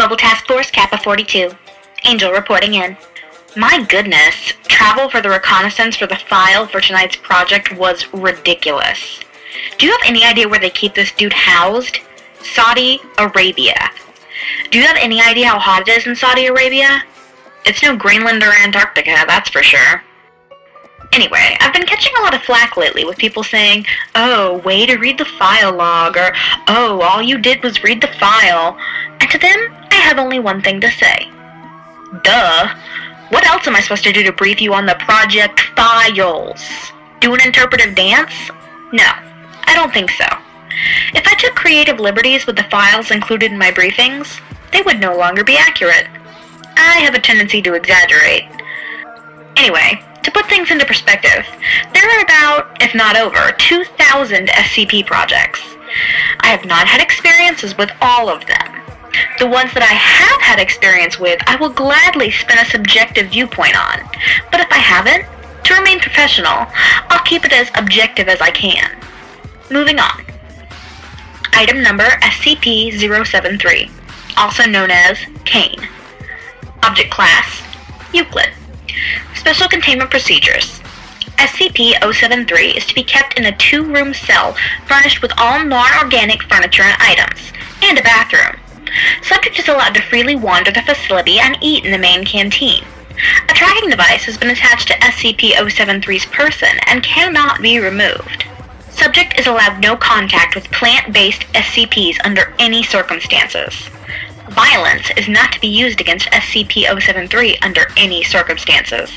Mobile Task Force Kappa 42. Angel reporting in. My goodness, travel for the reconnaissance for the file for tonight's project was ridiculous. Do you have any idea where they keep this dude housed? Saudi Arabia. Do you have any idea how hot it is in Saudi Arabia? It's no Greenland or Antarctica, that's for sure. Anyway, I've been catching a lot of flack lately with people saying, oh, way to read the file log, or, oh, all you did was read the file. And to them, I have only one thing to say. Duh. What else am I supposed to do to brief you on the project files? Do an interpretive dance? No, I don't think so. If I took creative liberties with the files included in my briefings, they would no longer be accurate. I have a tendency to exaggerate. Anyway, to put things into perspective, there are about, if not over, 2,000 SCP projects. I have not had experiences with all of them. The ones that I have had experience with, I will gladly spin a subjective viewpoint on. But if I haven't, to remain professional, I'll keep it as objective as I can. Moving on. Item number SCP-073, also known as Cain. Object class, Euclid. Special containment procedures. SCP-073 is to be kept in a 2-room cell furnished with all non-organic furniture and items, and a bathroom. Subject is allowed to freely wander the facility and eat in the main canteen. A tracking device has been attached to SCP-073's person and cannot be removed. Subject is allowed no contact with plant-based SCPs under any circumstances. Violence is not to be used against SCP-073 under any circumstances.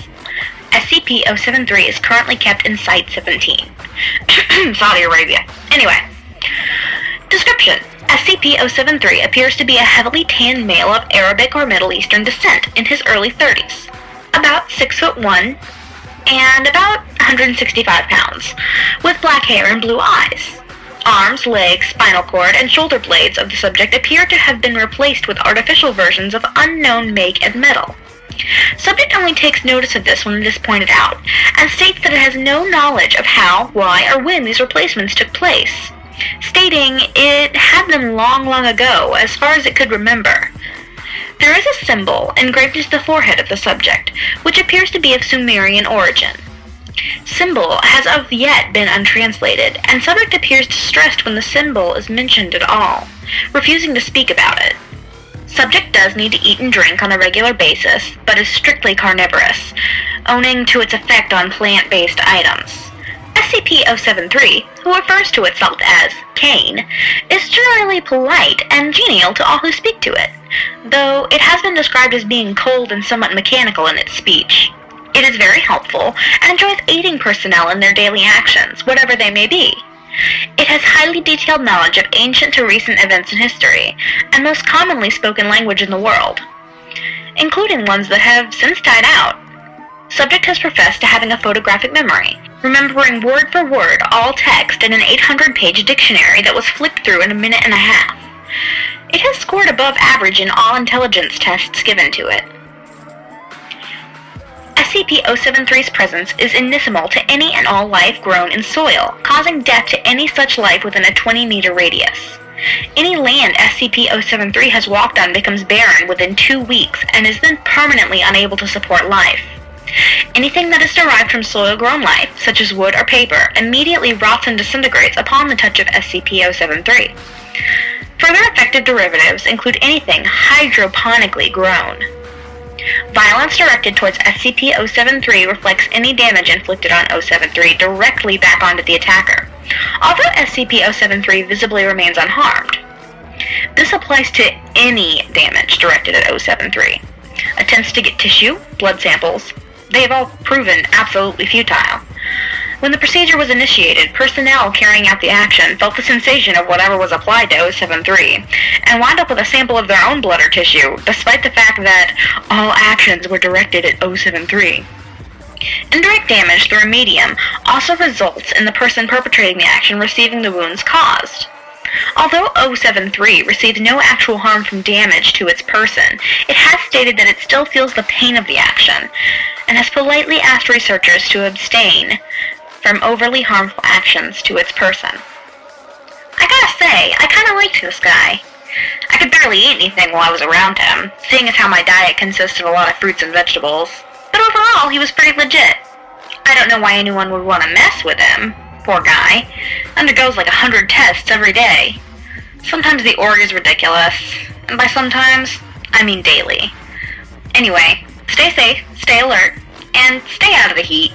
SCP-073 is currently kept in Site-17. Saudi Arabia. Anyway. Description. SCP-073 appears to be a heavily tanned male of Arabic or Middle Eastern descent in his early 30s. About 6'1", and about 165 pounds, with black hair and blue eyes. Arms, legs, spinal cord, and shoulder blades of the subject appear to have been replaced with artificial versions of unknown make and metal. Subject only takes notice of this when it is pointed out, and states that it has no knowledge of how, why, or when these replacements took place, stating it had them long ago, as far as it could remember. There is a symbol engraved into the forehead of the subject, which appears to be of Sumerian origin. Symbol has of yet been untranslated, and subject appears distressed when the symbol is mentioned at all, refusing to speak about it. Subject does need to eat and drink on a regular basis, but is strictly carnivorous, owing to its effect on plant-based items. SCP-073, who refers to itself as Cain, is generally polite and genial to all who speak to it, though it has been described as being cold and somewhat mechanical in its speech. It is very helpful and enjoys aiding personnel in their daily actions, whatever they may be. It has highly detailed knowledge of ancient to recent events in history, and most commonly spoken language in the world, including ones that have since died out. Subject has professed to having a photographic memory, remembering word for word all text in an 800-page dictionary that was flipped through in a minute and a half. It has scored above average in all intelligence tests given to it. SCP-073's presence is inimical to any and all life grown in soil, causing death to any such life within a 20-meter radius. Any land SCP-073 has walked on becomes barren within 2 weeks and is then permanently unable to support life. Anything that is derived from soil-grown life, such as wood or paper, immediately rots and disintegrates upon the touch of SCP-073. Further effective derivatives include anything hydroponically grown. Violence directed towards SCP-073 reflects any damage inflicted on 073 directly back onto the attacker, although SCP-073 visibly remains unharmed. This applies to any damage directed at 073. Attempts to get tissue, blood samples, they have all proven absolutely futile. When the procedure was initiated, personnel carrying out the action felt the sensation of whatever was applied to 073, and wound up with a sample of their own blood or tissue, despite the fact that all actions were directed at 073. Indirect damage through a medium also results in the person perpetrating the action receiving the wounds caused. Although 073 receives no actual harm from damage to its person, it has stated that it still feels the pain of the action, and has politely asked researchers to abstain from overly harmful actions to its person. I gotta say, I kinda liked this guy. I could barely eat anything while I was around him, seeing as how my diet consists of a lot of fruits and vegetables. But overall, he was pretty legit. I don't know why anyone would want to mess with him. Poor guy. Undergoes like 100 tests every day. Sometimes the org is ridiculous. And by sometimes, I mean daily. Anyway, stay safe, stay alert, and stay out of the heat.